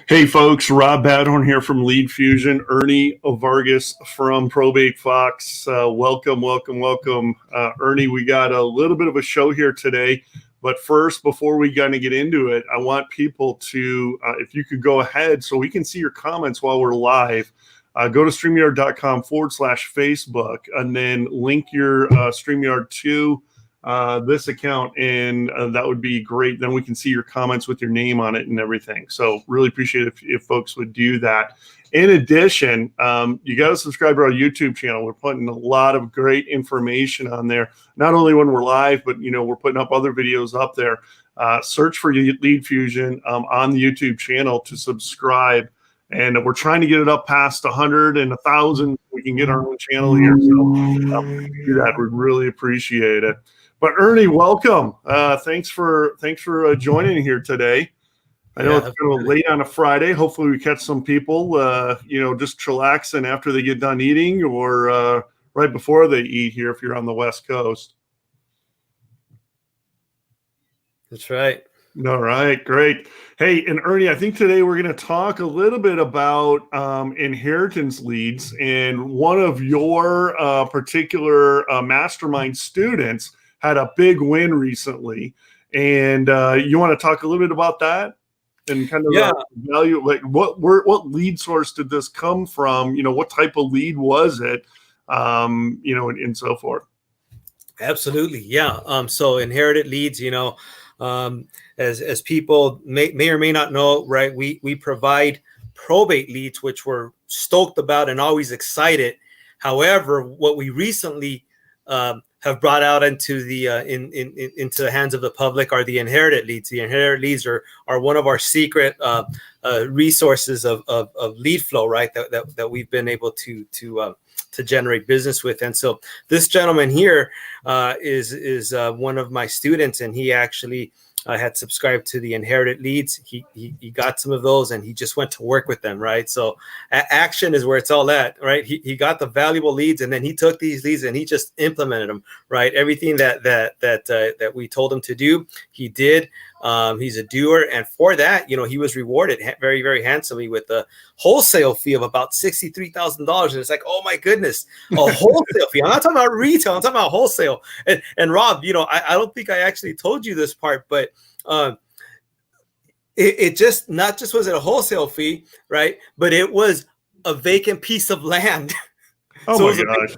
Hey folks, Rob Badhorn here from Lead Fusion. Ernie Vargas from Probate Fox. Welcome. Ernie, we got a little bit of a show here today. But first, before we kind of get into it, I want people to, if you could go ahead so we can see your comments while we're live, go to StreamYard.com/Facebook and then link your StreamYard to this account, and that would be great. Then we can see your comments with your name on it and everything. So really appreciate it if folks would do that. In addition, you got to subscribe to our YouTube channel. We're putting a lot of great information on there, not only when we're live, but we're putting up other videos up there. Search for Lead Fusion on the YouTube channel to subscribe. And we're trying to get it up past 100 and 1,000. We can get our own channel here. So do that. We'd really appreciate it. But Ernie, welcome. Thanks for joining here today. I know it's kind of late on a Friday. Hopefully we catch some people, just chillaxing after they get done eating or right before they eat here if you're on the West Coast. That's right. All right, great. Hey, and Ernie, I think today we're going to talk a little bit about inheritance leads. And one of your particular mastermind students had a big win recently. And you want to talk a little bit about that? And kind of value, like what lead source did this come from? What type of lead was it? And so forth. Absolutely, yeah. So inherited leads, as people may or may not know, right? We provide probate leads, which we're stoked about and always excited. However, what we recently have brought out into the into the hands of the public are the inherited leads. The inherited leads are one of our secret resources of lead flow, right? That we've been able to generate business with. And so this gentleman here is one of my students, and he actually had subscribed to the inherited leads. He got some of those, and he just went to work with them, right? So action is where it's all at, right? He got the valuable leads, and then he took these leads and he just implemented them, right? Everything that we told him to do, he did. He's a doer, and for that, he was rewarded very, very handsomely with a wholesale fee of about $63,000. And it's like, oh my goodness, a wholesale fee. I'm not talking about retail. I'm talking about wholesale. And Rob, I don't think I actually told you this part, but it just not just was it a wholesale fee, right? But it was a vacant piece of land. Oh so my gosh.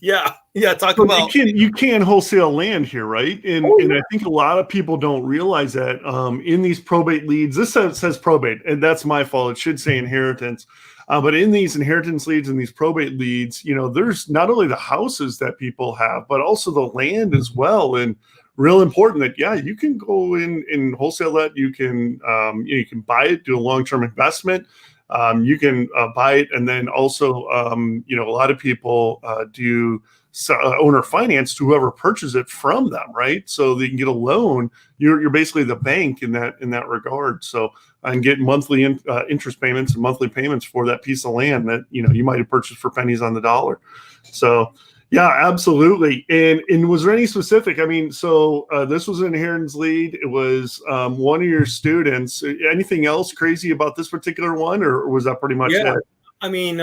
Yeah. Talk about you can wholesale land here, right? And I think a lot of people don't realize that in these probate leads, this says probate, and that's my fault. It should say inheritance. But in these inheritance leads and these probate leads, there's not only the houses that people have, but also the land as well. And real important that, you can go in and wholesale that. You can buy it, do a long-term investment. You can buy it, and then also, a lot of people do owner finance to whoever purchases it from them, right? So they can get a loan. You're basically the bank in that regard. So and get monthly interest payments and monthly payments for that piece of land that you might have purchased for pennies on the dollar. So. Yeah, absolutely. And was there any specific? I mean, so this was an inheritance lead. It was one of your students. Anything else crazy about this particular one, or was that pretty much it? I mean,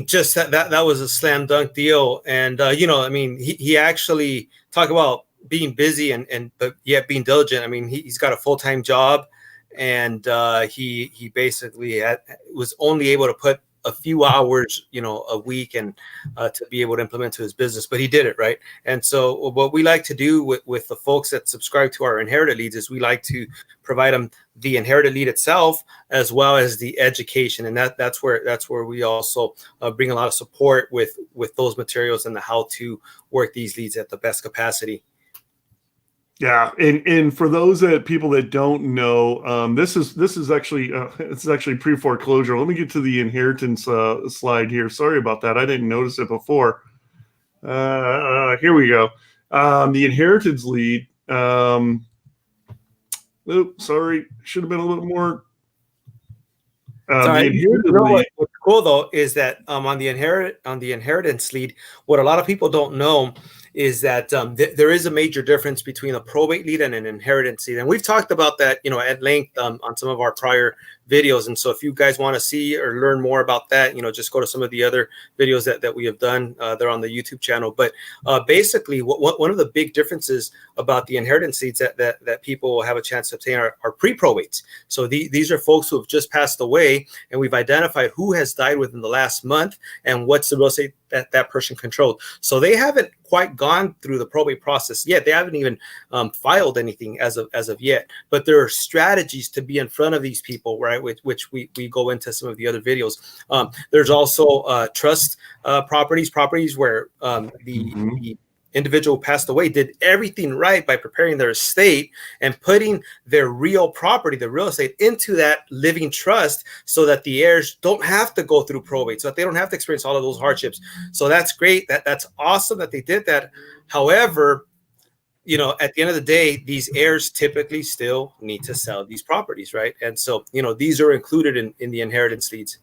just that was a slam dunk deal. And he actually talked about being busy but yet being diligent. I mean, he's got a full-time job, and he basically was only able to put a few hours, a week, and to be able to implement to his business, but he did it, right? And so what we like to do with the folks that subscribe to our inherited leads is we like to provide them the inherited lead itself as well as the education, and that's where we also bring a lot of support with those materials and the how to work these leads at the best capacity. Yeah, and for those people that don't know, this is actually pre-foreclosure. Let me get to the inheritance slide here. Sorry about that. I didn't notice it before. Here we go. The inheritance lead. Sorry, should have been a little more. What's cool though is that on the inheritance lead, what a lot of people don't know is that there is a major difference between a probate lead and an inheritance lead. And we've talked about that, at length on some of our prior videos. And so if you guys want to see or learn more about that, just go to some of the other videos that we have done. They're on the YouTube channel. But basically, one of the big differences about the inheritance leads that people will have a chance to obtain are pre-probates. So these are folks who have just passed away, and we've identified who has died within the last month and what's the real estate that person controlled. So they haven't quite gone through the probate process yet. They haven't even filed anything as of yet. But there are strategies to be in front of these people, right? Which we go into some of the other videos. There's also trust properties where the individual who passed away did everything right by preparing their estate and putting their real property, the real estate, into that living trust so that the heirs don't have to go through probate, so that they don't have to experience all of those hardships. So that's great. That's awesome that they did that. However, at the end of the day, these heirs typically still need to sell these properties, right? And so, these are included in the inheritance leads.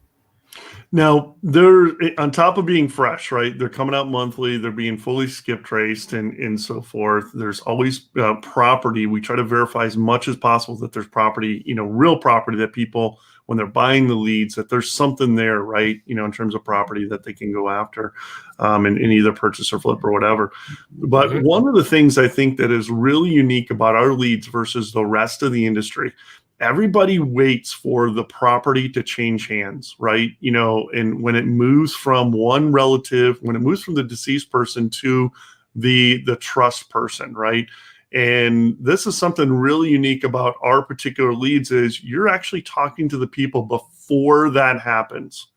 Now, they're on top of being fresh, right? They're coming out monthly. They're being fully skip traced and so forth. There's always property. We try to verify as much as possible that there's property, real property that people, when they're buying the leads, that there's something there, right? In terms of property that they can go after in either purchase or flip or whatever. But one of the things I think that is really unique about our leads versus the rest of the industry, everybody waits for the property to change hands, right? And when it moves from one relative, when it moves from the deceased person to the trust person, right? And this is something really unique about our particular leads is you're actually talking to the people before that happens,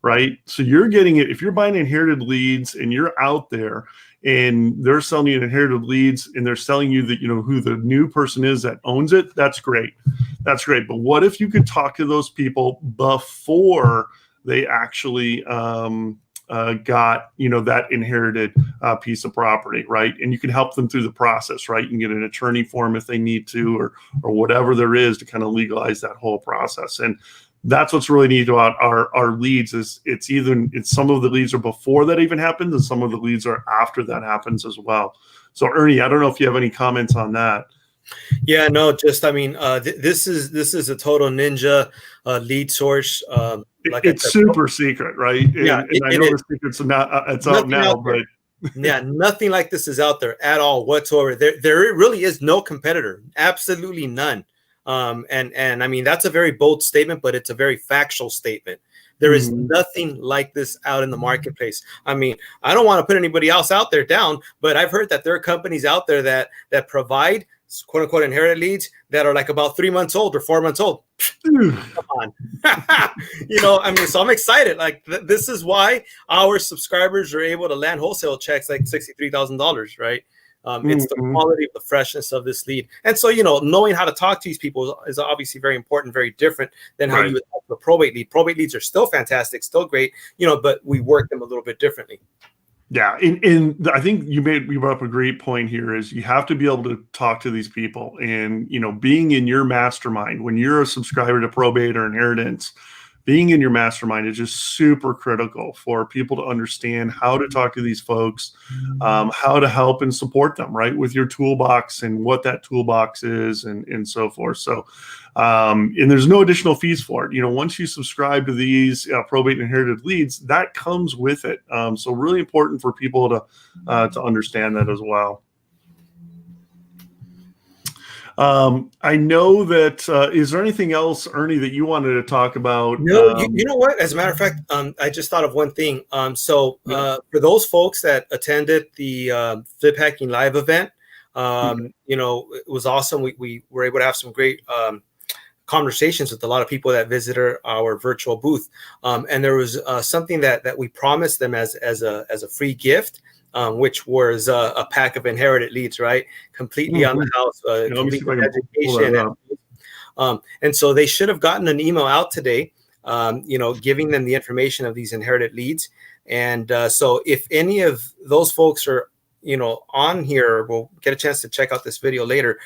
right? So you're getting it. If you're buying inherited leads and you're out there and they're selling you inherited leads and they're selling you that, who the new person is that owns it, that's great. That's great. But what if you could talk to those people before they actually got, that inherited piece of property, right? And you can help them through the process, right? You can get an attorney for them if they need to, or whatever there is to kind of legalize that whole process. And that's what's really neat about our leads is it's some of the leads are before that even happens and some of the leads are after that happens as well. So Ernie, I don't know if you have any comments on that. Yeah, no, just, this is a total ninja lead source. It's super secret, right? Yeah, and I know the secret's it's out now, but yeah, nothing like this is out there at all whatsoever. There really is no competitor, absolutely none. And I mean, that's a very bold statement, but it's a very factual statement. There is nothing like this out in the marketplace. I mean, I don't want to put anybody else out there down, but I've heard that there are companies out there that provide quote unquote inherited leads that are like about 3 months old or 4 months old. Come on. So I'm excited. Like this is why our subscribers are able to land wholesale checks like $63,000, right? It's the quality of the freshness of this lead. And so, knowing how to talk to these people is obviously very important, very different than how you would talk to a probate lead. Probate leads are still fantastic, still great, but we work them a little bit differently. Yeah. And I think you brought up a great point here is you have to be able to talk to these people and, being in your mastermind when you're a subscriber to probate or inheritance, being in your mastermind is just super critical for people to understand how to talk to these folks, how to help and support them, right, with your toolbox and what that toolbox is and so forth. So, and there's no additional fees for it. Once you subscribe to these probate and inherited leads, that comes with it. So really important for people to understand that as well. I know that, is there anything else, Ernie, that you wanted to talk about? No, you know what? As a matter of fact, I just thought of one thing. For those folks that attended the Flip Hacking Live event, it was awesome. We were able to have some great conversations with a lot of people that visited our virtual booth. And there was something that we promised them as a free gift. Which was a pack of inherited leads, right? Completely on the house, complete education. And so they should have gotten an email out today, giving them the information of these inherited leads. And so if any of those folks are, on here, we'll get a chance to check out this video later.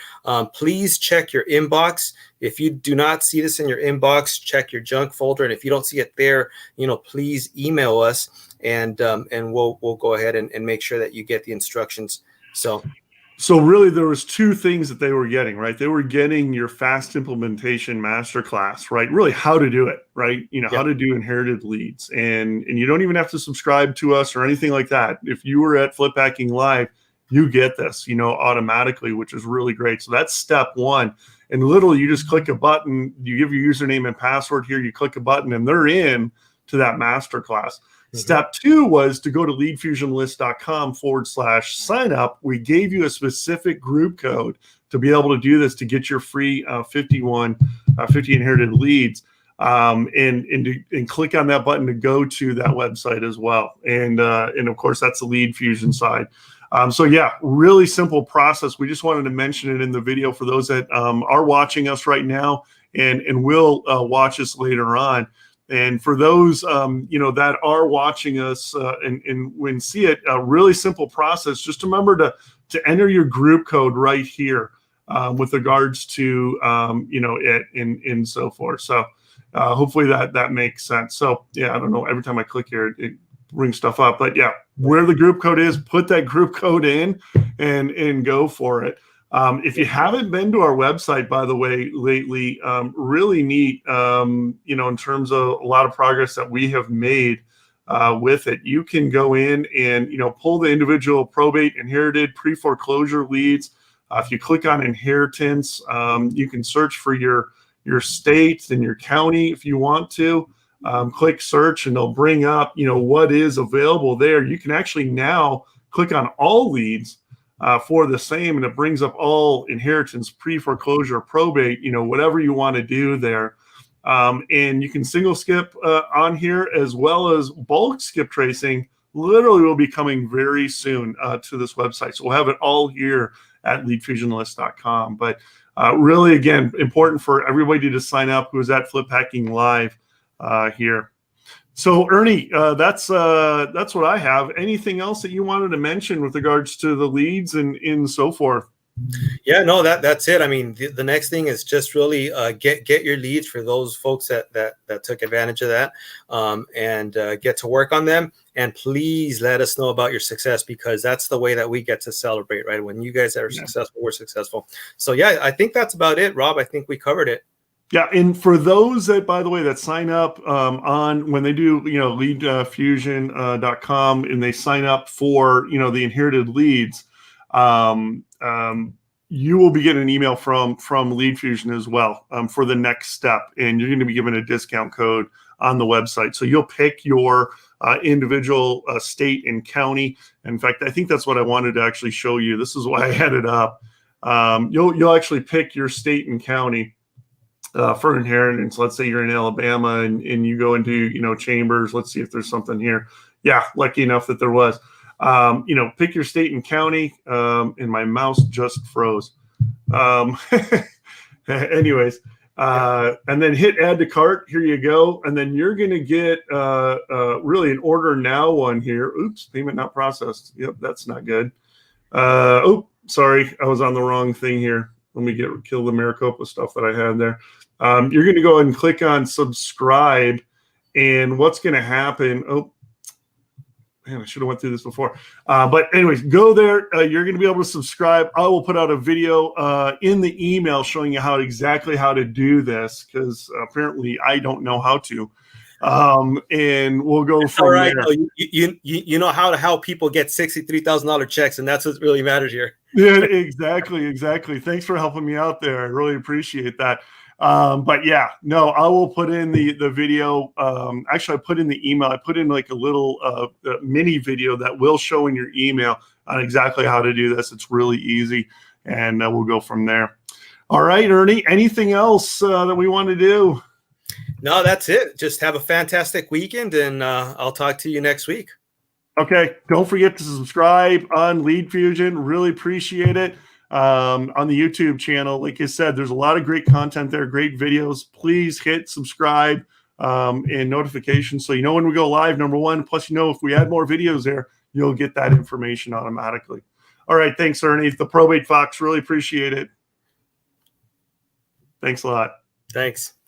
Please check your inbox. If you do not see this in your inbox, check your junk folder. And if you don't see it there, please email us. and we'll go ahead and make sure that you get the instructions. So really, there was two things that they were getting, right? They were getting your fast implementation masterclass, right? Really, how to do it, right? How to do inherited leads, and you don't even have to subscribe to us or anything like that. If you were at Flip Hacking Live, you get this, automatically, which is really great. So that's step one. And literally, you just click a button, you give your username and password here, you click a button, and they're in to that masterclass. Step two was to go to leadfusionlist.com/sign up. We gave you a specific group code to be able to do this, to get your free 50 inherited leads, and click on that button to go to that website as well. And of course, that's the Lead Fusion side. So yeah, really simple process. We just wanted to mention it in the video for those that are watching us right now and will watch us later on. And for those, that are watching us and when see it, a really simple process. Just remember to enter your group code right here with regards to, it and so forth. So hopefully that makes sense. So yeah, I don't know. Every time I click here, it brings stuff up. But yeah, where the group code is, put that group code in and go for it. If you haven't been to our website, by the way, lately, really neat, in terms of a lot of progress that we have made with it. You can go in and, pull the individual probate, inherited, pre-foreclosure leads. If you click on inheritance, you can search for your state and your county if you want to. Click search and they'll bring up, what is available there. You can actually now click on all leads for the same, and it brings up all inheritance, pre-foreclosure, probate, whatever you want to do there. And you can single skip on here, as well as bulk skip tracing. Literally will be coming very soon to this website. So we'll have it all here at leadfusionlist.com. But really, again, important for everybody to sign up who is at Flip Hacking Live here. So Ernie, that's what I have. Anything else that you wanted to mention with regards to the leads and so forth? Yeah, no, that's it. I mean, the next thing is just really get your leads for those folks that took advantage of that, and get to work on them. And please let us know about your success, because that's the way that we get to celebrate, right? When you guys are successful, we're successul. So yeah, I think that's about it, Rob. I think we covered it. Yeah, and for those that, by the way, that sign up on when they do, leadfusion.com, and they sign up for, the inherited leads, you will be getting an email from Lead Fusion as well for the next step, and you're going to be given a discount code on the website. So you'll pick your individual state and county. In fact, I think that's what I wanted to actually show you. This is why I had it up. You'll actually pick your state and county for inheritance. Let's say you're in Alabama and you go into, Chambers. Let's see if there's something here. Yeah, lucky enough that there was. Pick your state and county. And my mouse just froze. Anyways, and then hit add to cart. Here you go. And then you're going to get really an order now one here. Oops, payment not processed. Yep, that's not good. Oh, sorry, I was on the wrong thing here. Let me kill the Maricopa stuff that I had there. You're going to go ahead and click on subscribe, and what's going to happen? Oh, man, I should have went through this before. But anyways, go there. You're going to be able to subscribe. I will put out a video in the email showing you exactly how to do this, because apparently I don't know how to. And we'll go from there. You know how to help people get $63,000 checks, and that's what really matters here. Yeah, exactly. Thanks for helping me out there. I really appreciate that. But yeah, no, I will put in the video. Actually, I put in the email. I put in like a little mini video that will show in your email on exactly how to do this. It's really easy, and we'll go from there. All right, Ernie, anything else that we want to do? No, that's it. Just have a fantastic weekend, and I'll talk to you next week. Okay. Don't forget to subscribe on Lead Fusion. Really appreciate it. On the YouTube channel, like I said, there's a lot of great content there, great videos. Please hit subscribe and notifications so you know when we go live, number one. Plus, if we add more videos there, you'll get that information automatically. All right. Thanks, Ernie. The Probate Fox. Really appreciate it. Thanks a lot. Thanks.